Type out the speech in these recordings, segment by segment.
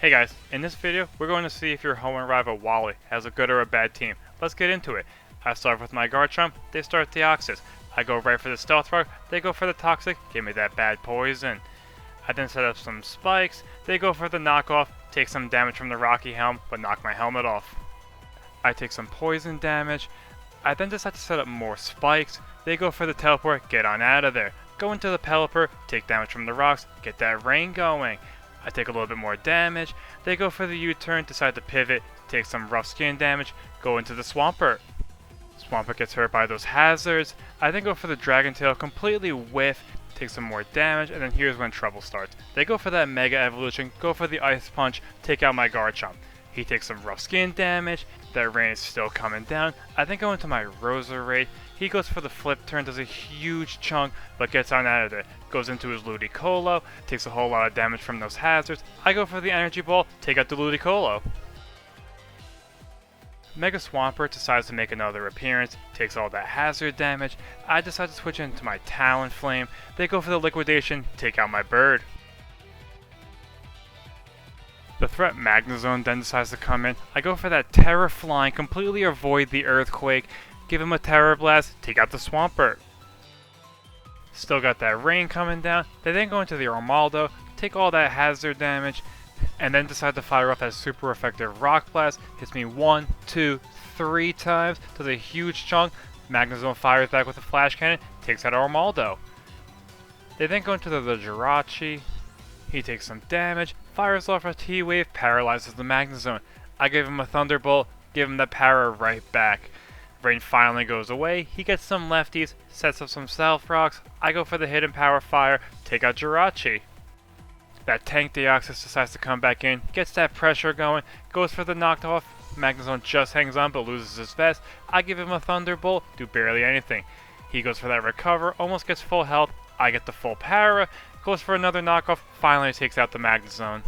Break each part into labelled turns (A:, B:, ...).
A: Hey guys, in this video we're going to see if your Hoenn rival Wally has a good or a bad team. Let's get into it. I start with my Garchomp, they start Deoxys. I go right for the Stealth Rock, they go for the Toxic, give me that bad poison. I then set up some spikes, they go for the knockoff, take some damage from the Rocky Helm, but knock my helmet off. I take some poison damage. I then decide to set up more spikes, they go for the teleport, get on out of there. Go into the Pelipper, take damage from the rocks, get that rain going. I take a little bit more damage, they go for the U-turn, decide to pivot, take some rough skin damage, go into the Swampert. Swampert gets hurt by those hazards, I then go for the Dragon Tail, completely whiff, take some more damage, and then here's when trouble starts. They go for that Mega Evolution, go for the Ice Punch, take out my Garchomp. He takes some rough skin damage, that rain is still coming down, I then go into my Roserade, he goes for the flip turn, does a huge chunk, but gets on out of there. Goes into his Ludicolo, takes a whole lot of damage from those hazards. I go for the Energy Ball, take out the Ludicolo. Mega Swampert decides to make another appearance, takes all that hazard damage. I decide to switch into my Talonflame. They go for the Liquidation, take out my Bird. The threat Magnezone then decides to come in. I go for that Terra Flying, completely avoid the Earthquake. Give him a Terror Blast, take out the Swampert. Still got that rain coming down. They then go into the Armaldo, take all that hazard damage, and then decide to fire off that super effective Rock Blast. Hits me 1, 2, 3 times, does a huge chunk. Magnezone fires back with a Flash Cannon, takes out Armaldo. They then go into the Jirachi. He takes some damage, fires off a T-Wave, paralyzes the Magnezone. I give him a Thunderbolt, give him the power right back. Rain finally goes away, he gets some lefties, sets up some Stealth Rocks, I go for the Hidden Power Fire, take out Jirachi. That tank Deoxys decides to come back in, gets that pressure going, goes for the knocked off, Magnezone just hangs on but loses his vest, I give him a Thunderbolt, do barely anything. He goes for that recover, almost gets full health, I get the full para, goes for another knockoff, finally takes out the Magnezone.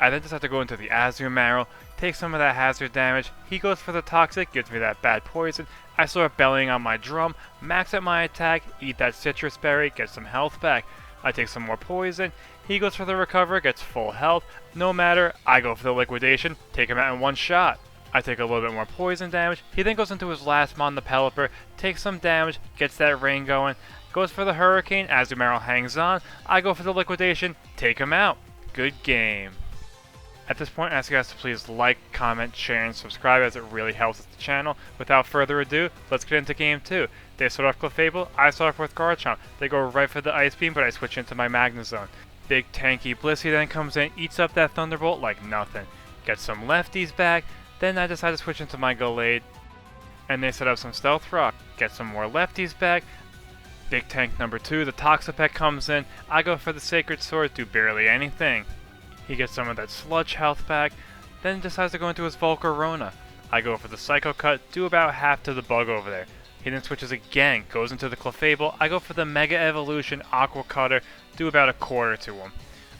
A: I then decide to go into the Azumarill, take some of that hazard damage, he goes for the Toxic, gives me that bad poison, I start bellying on my drum, max out my attack, eat that Citrus Berry, get some health back. I take some more poison, he goes for the recover, gets full health, no matter, I go for the Liquidation, take him out in one shot. I take a little bit more poison damage, he then goes into his last mon, the Pelipper, takes some damage, gets that rain going, goes for the Hurricane, Azumarill hangs on, I go for the Liquidation, take him out. Good game. At this point, I ask you guys to please like, comment, share, and subscribe as it really helps with the channel. Without further ado, let's get into Game 2. They start off Clefable, I start off with Garchomp. They go right for the Ice Beam, but I switch into my Magnezone. Big tanky Blissey then comes in, eats up that Thunderbolt like nothing. Gets some lefties back, then I decide to switch into my Gallade. And they set up some Stealth Rock. Get some more lefties back. Big tank number 2, the Toxapex comes in, I go for the Sacred Sword, do barely anything. He gets some of that sludge health back, then decides to go into his Volcarona. I go for the Psycho Cut, do about half to the bug over there. He then switches again, goes into the Clefable, I go for the Mega Evolution Aqua Cutter, do about a quarter to him.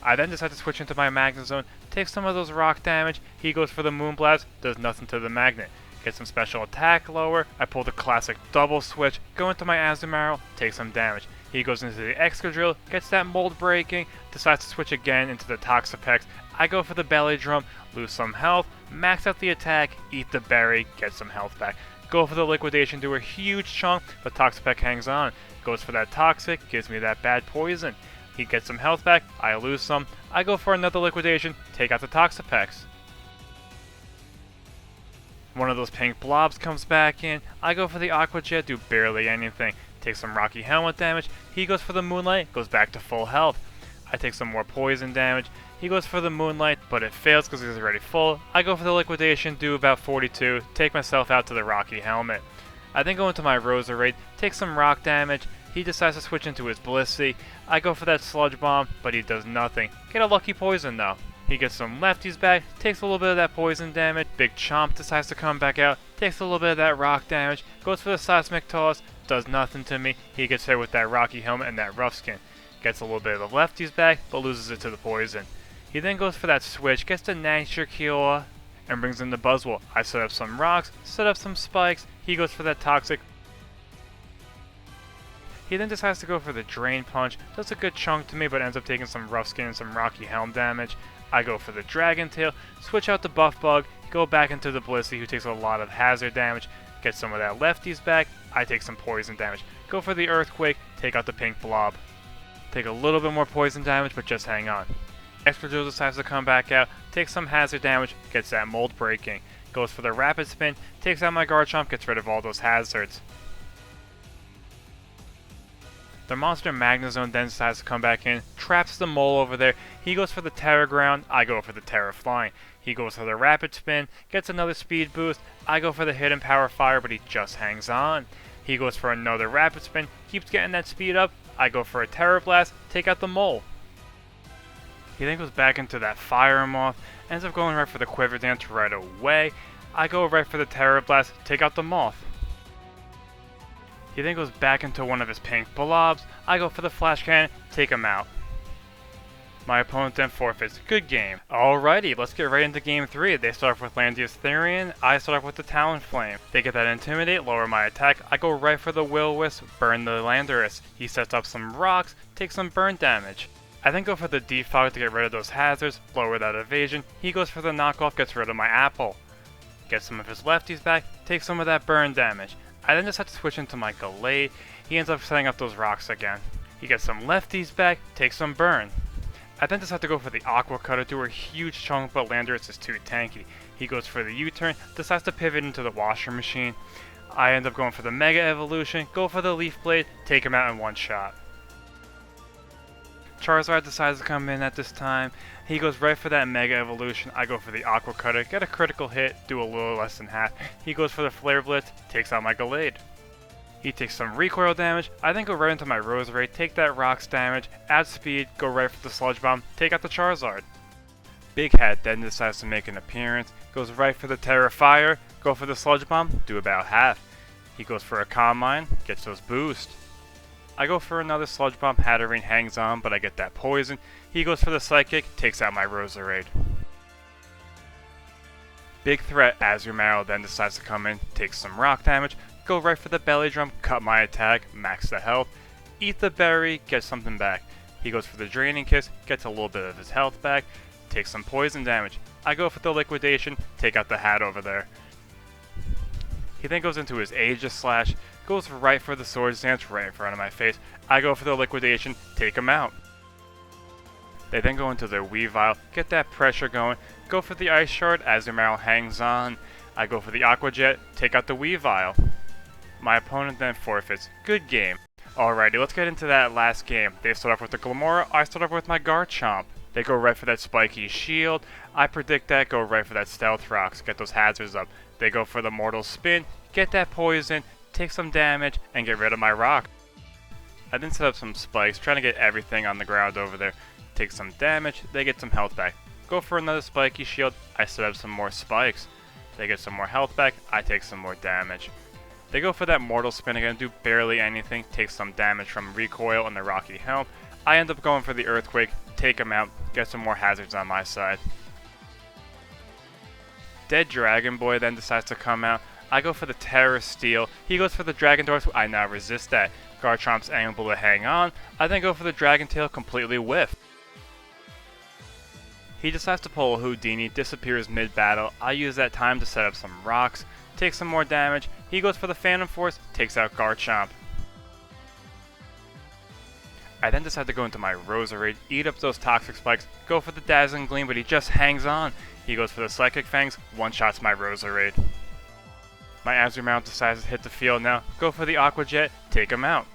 A: I then decide to switch into my Magnezone, take some of those rock damage, he goes for the Moonblast, does nothing to the Magnet. Get some special attack lower, I pull the classic double switch, go into my Azumarill, take some damage. He goes into the Excadrill, gets that mold breaking, decides to switch again into the Toxapex. I go for the Belly Drum, lose some health, max out the attack, eat the berry, get some health back. Go for the Liquidation, do a huge chunk, but Toxapex hangs on. Goes for that Toxic, gives me that bad poison. He gets some health back, I lose some. I go for another Liquidation, take out the Toxapex. One of those pink blobs comes back in, I go for the Aqua Jet, do barely anything. Take some Rocky Helmet damage, he goes for the Moonlight, goes back to full health. I take some more poison damage, he goes for the Moonlight, but it fails because he's already full. I go for the Liquidation, do about 42, take myself out to the Rocky Helmet. I then go into my Roserade, take some rock damage, he decides to switch into his Blissey. I go for that Sludge Bomb, but he does nothing. Get a lucky poison though. He gets some lefties back, takes a little bit of that poison damage, Big Chomp decides to come back out, takes a little bit of that rock damage, goes for the Seismic Toss, does nothing to me, he gets hit with that Rocky Helmet and that Rough Skin. Gets a little bit of the lefties back, but loses it to the poison. He then goes for that switch, gets the Nature Cure, and brings in the Buzzwole. I set up some rocks, set up some spikes, he goes for that Toxic. He then decides to go for the Drain Punch, does a good chunk to me but ends up taking some Rough Skin and some Rocky Helm damage. I go for the Dragon Tail, switch out the Buff Bug, go back into the Blissey who takes a lot of hazard damage, get some of that Lefties back, I take some poison damage. Go for the Earthquake, take out the Pink Blob. Take a little bit more poison damage, but just hang on. Excadrill decides to come back out, takes some hazard damage, gets that Mold Breaking. Goes for the Rapid Spin, takes out my Garchomp, gets rid of all those hazards. The monster Magnezone then decides to come back in, traps the mole over there. He goes for the Terra Ground, I go for the Terra Flying. He goes for the Rapid Spin, gets another speed boost. I go for the Hidden Power Fire, but he just hangs on. He goes for another Rapid Spin, keeps getting that speed up. I go for a Terra Blast, take out the mole. He then goes back into that Fire Moth, ends up going right for the Quiver Dance right away. I go right for the Terra Blast, take out the Moth. He then goes back into one of his Pink Blobs. I go for the Flash Cannon, take him out. My opponent then forfeits. Good game. Alrighty, let's get right into game 3. They start off with Landius Therian, I start off with the Talonflame. They get that Intimidate, lower my attack, I go right for the Will-O-Wisp, burn the Landorus. He sets up some rocks, takes some burn damage. I then go for the Defog to get rid of those hazards, lower that evasion. He goes for the knockoff, gets rid of my Apple. Gets some of his lefties back, takes some of that burn damage. I then just have to switch into my Gallade. He ends up setting up those rocks again. He gets some lefties back, takes some burn. I then just have to go for the Aqua Cutter, do a huge chunk, but Landorus is too tanky. He goes for the U-turn, decides to pivot into the Washer Machine. I end up going for the Mega Evolution, go for the Leaf Blade, take him out in one shot. Charizard decides to come in at this time. He goes right for that Mega Evolution. I go for the Aqua Cutter, get a critical hit, do a little less than half. He goes for the Flare Blitz, takes out my Gallade. He takes some recoil damage. I then go right into my Roserade, take that rocks damage, add speed, go right for the Sludge Bomb, take out the Charizard. Big Hat then decides to make an appearance, goes right for the Terra Fire, go for the Sludge Bomb, do about half. He goes for a Calm Mind, gets those boost. I go for another Sludge Bomb, Hatterene hangs on, but I get that poison. He goes for the Psychic, takes out my Roserade. Big Threat Azumarill then decides to come in, takes some rock damage, go right for the Belly Drum, cut my attack, max the health, eat the berry, get something back. He goes for the Draining Kiss, gets a little bit of his health back, takes some poison damage. I go for the Liquidation, take out the hat over there. He then goes into his Aegis Slash, goes right for the Swords Dance right in front of my face. I go for the Liquidation, take him out. They then go into their Weavile, get that pressure going, go for the Ice Shard, Azumarill hangs on. I go for the Aqua Jet, take out the Weavile. My opponent then forfeits. Good game. Alrighty, let's get into that last game. They start off with the Glamora, I start off with my Garchomp. They go right for that Spiky Shield. I predict that, go right for that Stealth Rocks, get those hazards up. They go for the Mortal Spin, get that poison, take some damage, and get rid of my rock. I then set up some spikes, trying to get everything on the ground over there. Take some damage, they get some health back. Go for another Spiky Shield, I set up some more spikes. They get some more health back, I take some more damage. They go for that Mortal Spin again, do barely anything, take some damage from recoil and the Rocky Helm. I end up going for the Earthquake, take him out, get some more hazards on my side. Dead Dragon Boy then decides to come out. I go for the Terra Steel, he goes for the Dragon Doors, I now resist that. Garchomp's able to hang on, I then go for the Dragon Tail, completely whiff. He decides to pull a Houdini, disappears mid-battle. I use that time to set up some rocks, take some more damage. He goes for the Phantom Force, takes out Garchomp. I then decide to go into my Roserade, eat up those Toxic Spikes, go for the Dazzling Gleam, but he just hangs on. He goes for the Psychic Fangs, one-shots my Roserade. My Azumarill decides to hit the field now, go for the Aqua Jet, take him out.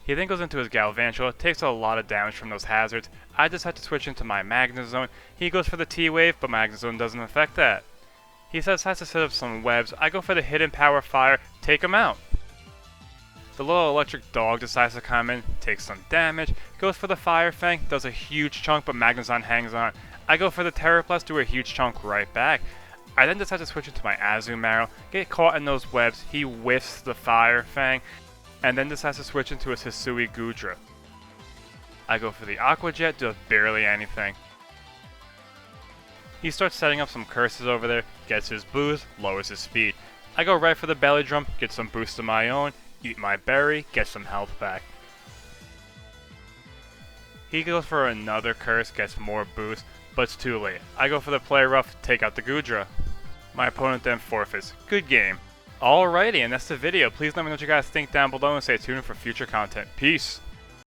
A: He then goes into his Galvantula, takes a lot of damage from those hazards. I decide to switch into my Magnezone. He goes for the T-Wave, but Magnezone doesn't affect that. He decides to set up some webs. I go for the Hidden Power Fire, take him out. The little electric dog decides to come in, takes some damage, goes for the Fire Fang, does a huge chunk, but Magnezone hangs on. I go for the Terra Blast, do a huge chunk right back. I then decide to switch into my Azumarill, get caught in those webs. He whiffs the Fire Fang, and then decides to switch into his Hisui Gudra. I go for the Aqua Jet, does barely anything. He starts setting up some curses over there, gets his boost, lowers his speed. I go right for the Belly Drum, get some boost of my own, eat my berry, get some health back. He goes for another curse, gets more boost, but it's too late. I go for the play rough, take out the Goodra. My opponent then forfeits. Good game. Alrighty, and that's the video. Please let me know what you guys think down below and stay tuned for future content. Peace!